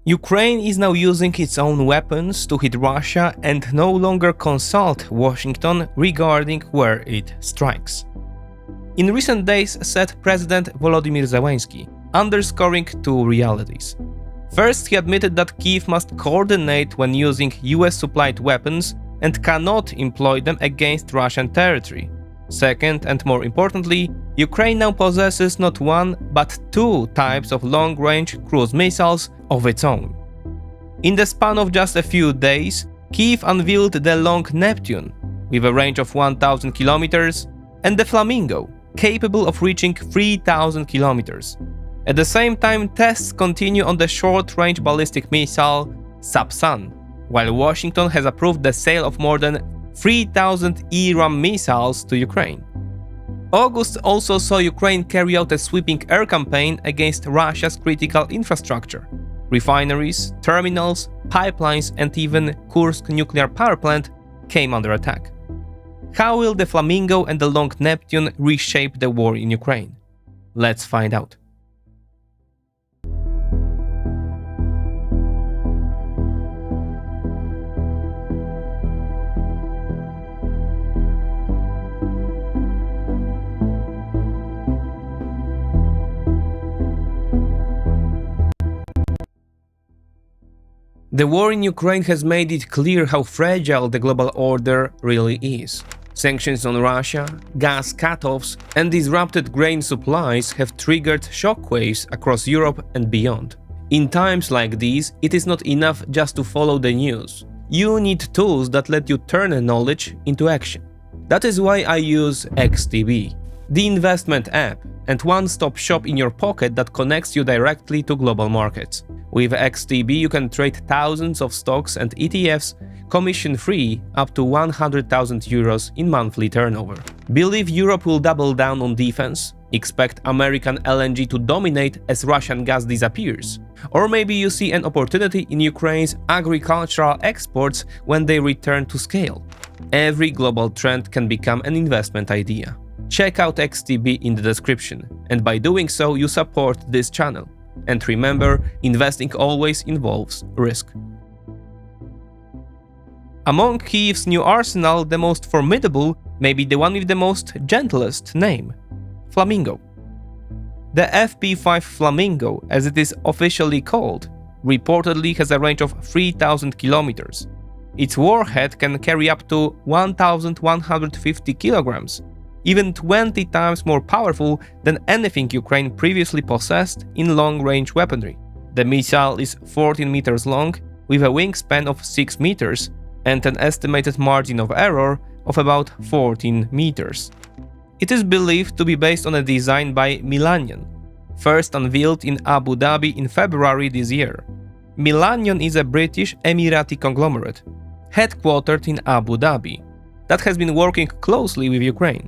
Ukraine is now using its own weapons to hit Russia and no longer consult Washington regarding where it strikes. In recent days, said President Volodymyr Zelensky, underscoring two realities. First, he admitted that Kyiv must coordinate when using US-supplied weapons and cannot employ them against Russian territory. Second, and more importantly, Ukraine now possesses not one, but two types of long-range cruise missiles of its own. In the span of just a few days, Kyiv unveiled the long Neptune, with a range of 1,000 kilometers, and the Flamingo, capable of reaching 3,000 kilometers. At the same time, tests continue on the short-range ballistic missile Sapsan, while Washington has approved the sale of more than 3,000 ERAM missiles to Ukraine. August also saw Ukraine carry out a sweeping air campaign against Russia's critical infrastructure. Refineries, terminals, pipelines, and even Kursk nuclear power plant came under attack. How will the Flamingo and the long Neptune reshape the war in Ukraine? Let's find out. The war in Ukraine has made it clear how fragile the global order really is. Sanctions on Russia, gas cutoffs, and disrupted grain supplies have triggered shockwaves across Europe and beyond. In times like these, it is not enough just to follow the news. You need tools that let you turn knowledge into action. That is why I use XTB, the investment app and one-stop shop in your pocket that connects you directly to global markets. With XTB, you can trade thousands of stocks and ETFs commission-free up to 100,000 euros in monthly turnover. Believe Europe will double down on defense? Expect American LNG to dominate as Russian gas disappears? Or maybe you see an opportunity in Ukraine's agricultural exports when they return to scale? Every global trend can become an investment idea. Check out XTB in the description, and by doing so you support this channel. And remember, investing always involves risk. Among Kyiv's new arsenal, the most formidable may be the one with the most gentlest name: Flamingo. The FP5 Flamingo, as it is officially called, reportedly has a range of 3,000 kilometers. Its warhead can carry up to 1,150 kilograms, even 20 times more powerful than anything Ukraine previously possessed in long-range weaponry. The missile is 14 meters long, with a wingspan of 6 meters and an estimated margin of error of about 14 meters. It is believed to be based on a design by Millennium, first unveiled in Abu Dhabi in February this year. Millennium is a British Emirati conglomerate, headquartered in Abu Dhabi, that has been working closely with Ukraine.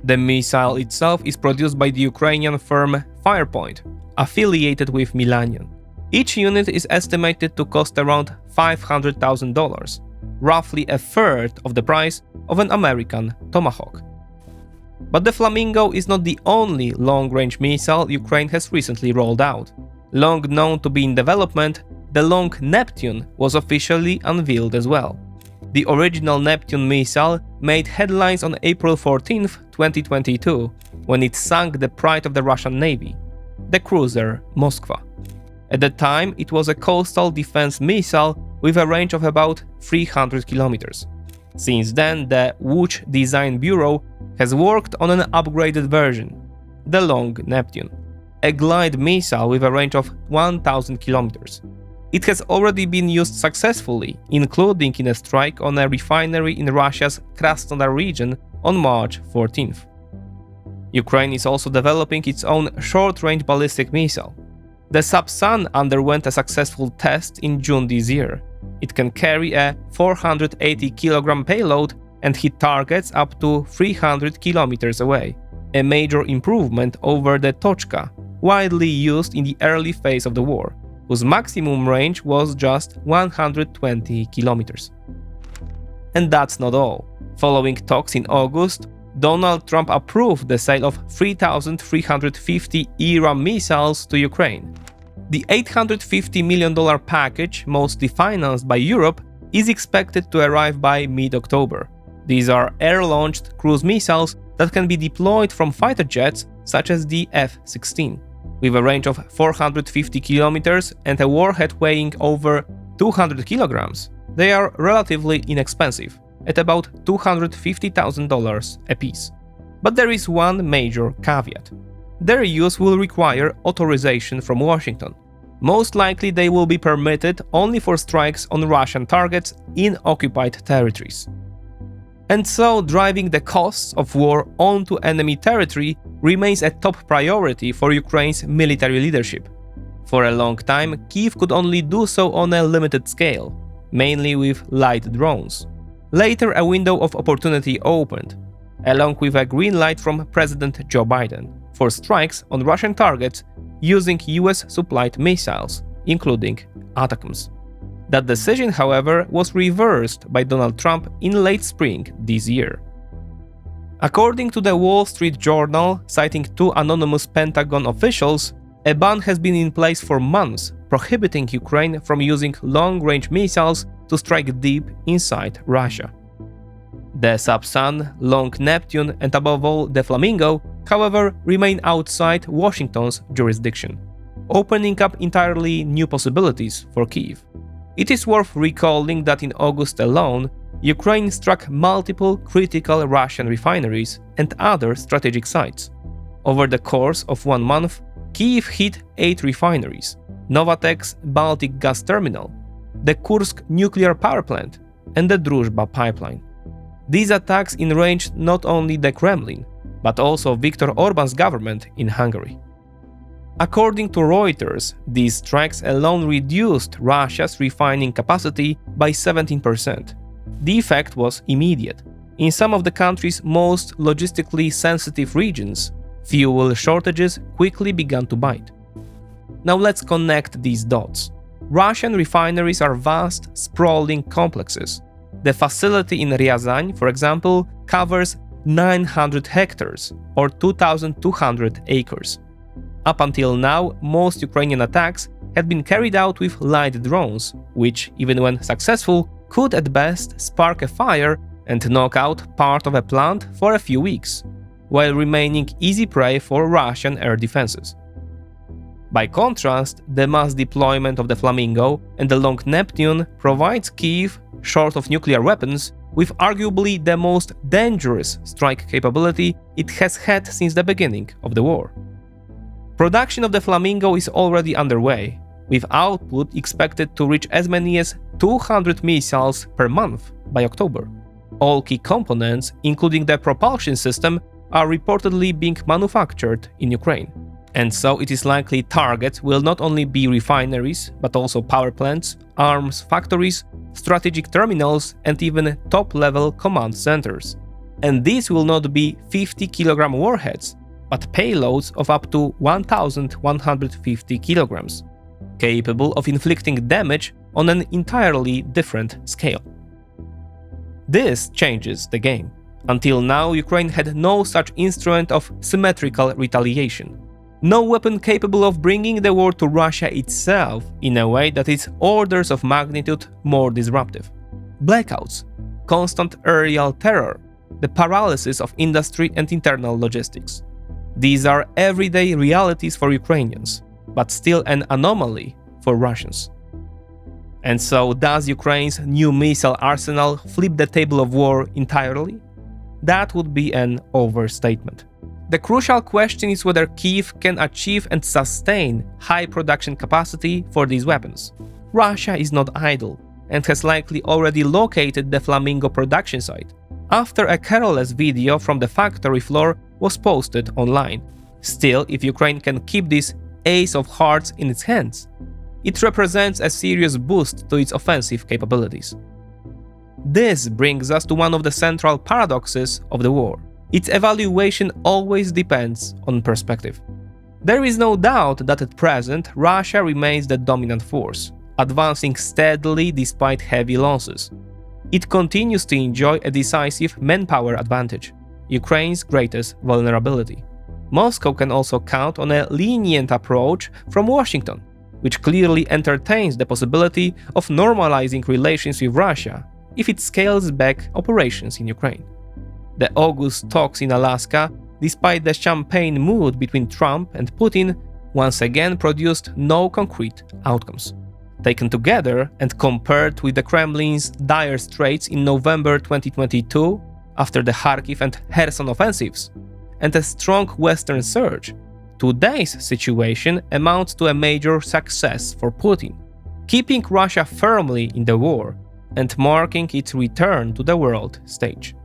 The missile itself is produced by the Ukrainian firm Firepoint, affiliated with Millennium. Each unit is estimated to cost around $500,000, roughly a third of the price of an American Tomahawk. But the Flamingo is not the only long-range missile Ukraine has recently rolled out. Long known to be in development, the long Neptune was officially unveiled as well. The original Neptune missile made headlines on April 14, 2022, when it sank the pride of the Russian Navy, the cruiser Moskva. At the time, it was a coastal defense missile with a range of about 300 kilometers. Since then, the Łódź Design Bureau has worked on an upgraded version, the Long Neptune, a glide missile with a range of 1,000 kilometers. It has already been used successfully, including in a strike on a refinery in Russia's Krasnodar region on March 14th. Ukraine is also developing its own short-range ballistic missile. The Sapsan underwent a successful test in June this year. It can carry a 480 kg payload and hit targets up to 300 km away, a major improvement over the Tochka, widely used in the early phase of the war, whose maximum range was just 120 kilometers. And that's not all. Following talks in August, Donald Trump approved the sale of 3,350 ERAM missiles to Ukraine. The $850 million package, mostly financed by Europe, is expected to arrive by mid-October. These are air-launched cruise missiles that can be deployed from fighter jets such as the F-16. With a range of 450 kilometers and a warhead weighing over 200 kilograms, they are relatively inexpensive, at about $250,000 apiece. But there is one major caveat. Their use will require authorization from Washington. Most likely they will be permitted only for strikes on Russian targets in occupied territories. And so driving the costs of war onto enemy territory remains a top priority for Ukraine's military leadership. For a long time, Kyiv could only do so on a limited scale, mainly with light drones. Later, a window of opportunity opened, along with a green light from President Joe Biden, for strikes on Russian targets using US-supplied missiles, including ATACMS. That decision, however, was reversed by Donald Trump in late spring this year. According to the Wall Street Journal, citing two anonymous Pentagon officials, a ban has been in place for months, prohibiting Ukraine from using long-range missiles to strike deep inside Russia. The Sapsan, long Neptune, and above all the Flamingo, however, remain outside Washington's jurisdiction, opening up entirely new possibilities for Kyiv. It is worth recalling that in August alone, Ukraine struck multiple critical Russian refineries and other strategic sites. Over the course of 1 month, Kyiv hit 8 refineries, Novatek's Baltic gas terminal, the Kursk nuclear power plant, and the Druzhba pipeline. These attacks enraged not only the Kremlin, but also Viktor Orban's government in Hungary. According to Reuters, these strikes alone reduced Russia's refining capacity by 17%. The effect was immediate. In some of the country's most logistically sensitive regions, fuel shortages quickly began to bite. Now let's connect these dots. Russian refineries are vast, sprawling complexes. The facility in Ryazan, for example, covers 900 hectares or 2,200 acres. Up until now, most Ukrainian attacks had been carried out with light drones, which, even when successful, could at best spark a fire and knock out part of a plant for a few weeks, while remaining easy prey for Russian air defenses. By contrast, the mass deployment of the Flamingo and the long Neptune provides Kyiv, short of nuclear weapons, with arguably the most dangerous strike capability it has had since the beginning of the war. Production of the Flamingo is already underway, with output expected to reach as many as 200 missiles per month by October. All key components, including the propulsion system, are reportedly being manufactured in Ukraine. And so it is likely targets will not only be refineries, but also power plants, arms factories, strategic terminals, and even top-level command centers. And these will not be 50-kilogram warheads, but payloads of up to 1,150 kilograms, capable of inflicting damage on an entirely different scale. This changes the game. Until now, Ukraine had no such instrument of symmetrical retaliation. No weapon capable of bringing the war to Russia itself in a way that is orders of magnitude more disruptive. Blackouts, constant aerial terror, the paralysis of industry and internal logistics. These are everyday realities for Ukrainians, but still an anomaly for Russians. And so, does Ukraine's new missile arsenal flip the table of war entirely? That would be an overstatement. The crucial question is whether Kyiv can achieve and sustain high production capacity for these weapons. Russia is not idle and has likely already located the Flamingo production site, after a careless video from the factory floor was posted online. Still, if Ukraine can keep this ace of hearts in its hands, it represents a serious boost to its offensive capabilities. This brings us to one of the central paradoxes of the war. Its evaluation always depends on perspective. There is no doubt that at present Russia remains the dominant force, advancing steadily despite heavy losses. It continues to enjoy a decisive manpower advantage, Ukraine's greatest vulnerability. Moscow can also count on a lenient approach from Washington, which clearly entertains the possibility of normalizing relations with Russia if it scales back operations in Ukraine. The August talks in Alaska, despite the champagne mood between Trump and Putin, once again produced no concrete outcomes. Taken together and compared with the Kremlin's dire straits in November 2022, after the Kharkiv and Kherson offensives, and a strong Western surge, today's situation amounts to a major success for Putin, keeping Russia firmly in the war and marking its return to the world stage.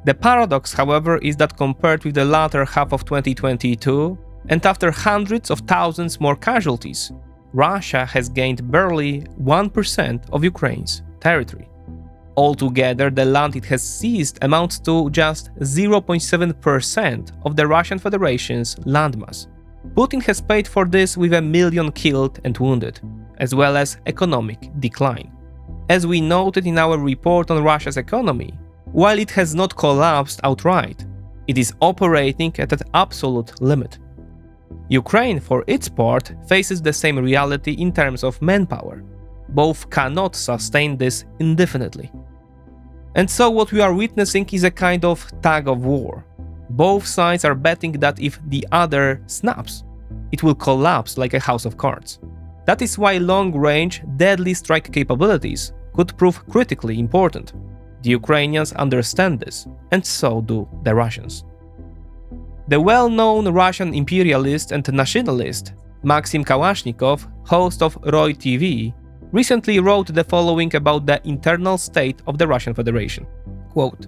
The paradox, however, is that compared with the latter half of 2022, and after hundreds of thousands more casualties, Russia has gained barely 1% of Ukraine's territory. Altogether, the land it has seized amounts to just 0.7% of the Russian Federation's landmass. Putin has paid for this with 1 million killed and wounded, as well as economic decline. As we noted in our report on Russia's economy, while it has not collapsed outright, it is operating at an absolute limit. Ukraine, for its part, faces the same reality in terms of manpower. Both cannot sustain this indefinitely. And so what we are witnessing is a kind of tug of war. Both sides are betting that if the other snaps, it will collapse like a house of cards. That is why long-range, deadly strike capabilities could prove critically important. The Ukrainians understand this, and so do the Russians. The well-known Russian imperialist and nationalist Maxim Kalashnikov, host of Roy TV, recently wrote the following about the internal state of the Russian Federation. Quote,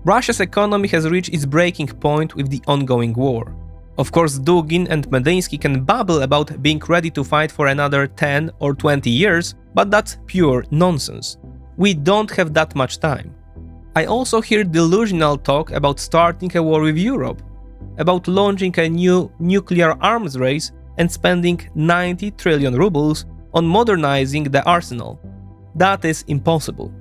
"Russia's economy has reached its breaking point with the ongoing war. Of course, Dugin and Medinsky can babble about being ready to fight for another 10 or 20 years, but that's pure nonsense. We don't have that much time. I also hear delusional talk about starting a war with Europe, about launching a new nuclear arms race and spending 90 trillion rubles on modernizing the arsenal. That is impossible.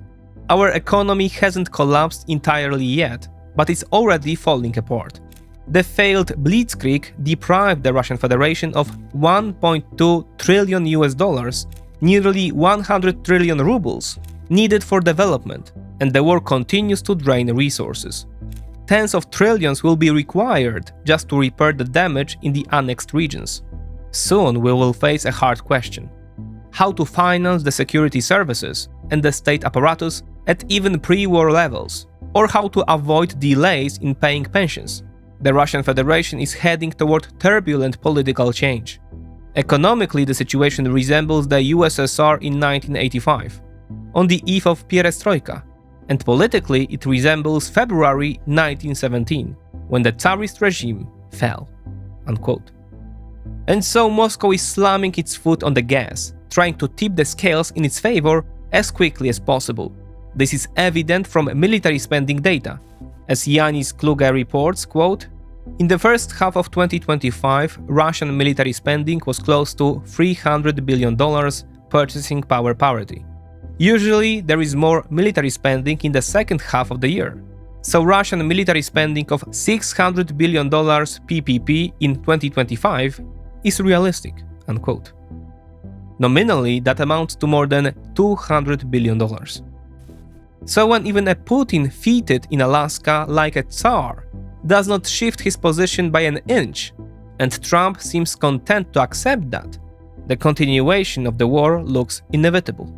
Our economy hasn't collapsed entirely yet, but it's already falling apart. The failed Blitzkrieg deprived the Russian Federation of 1.2 trillion US dollars, nearly 100 trillion rubles, needed for development, and the war continues to drain resources. Tens of trillions will be required just to repair the damage in the annexed regions. Soon we will face a hard question: how to finance the security services and the state apparatus at even pre-war levels, or how to avoid delays in paying pensions. The Russian Federation is heading toward turbulent political change. Economically, the situation resembles the USSR in 1985, on the eve of perestroika, and politically it resembles February 1917, when the Tsarist regime fell." Unquote. And so Moscow is slamming its foot on the gas, trying to tip the scales in its favor as quickly as possible. This is evident from military spending data. As Yanis Kluge reports, quote, "In the first half of 2025, Russian military spending was close to $300 billion, purchasing power parity. Usually, there is more military spending in the second half of the year. So Russian military spending of $600 billion PPP in 2025 is realistic." Unquote. Nominally, that amounts to more than $200 billion. So when even a Putin feted in Alaska like a Tsar does not shift his position by an inch, and Trump seems content to accept that, the continuation of the war looks inevitable.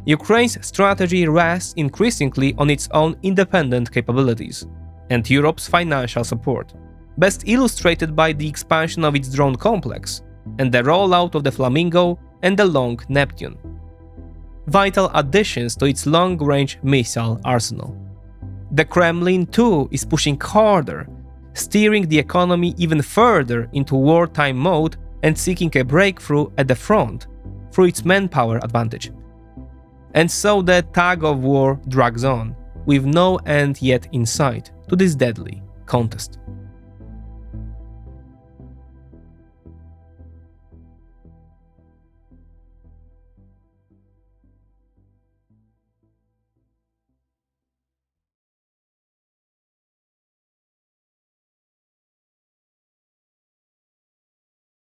Ukraine's strategy rests increasingly on its own independent capabilities and Europe's financial support, best illustrated by the expansion of its drone complex and the rollout of the Flamingo and the long Neptune, vital additions to its long-range missile arsenal. The Kremlin too is pushing harder, steering the economy even further into wartime mode and seeking a breakthrough at the front through its manpower advantage. And so the tug-of-war drags on, with no end yet in sight to this deadly contest.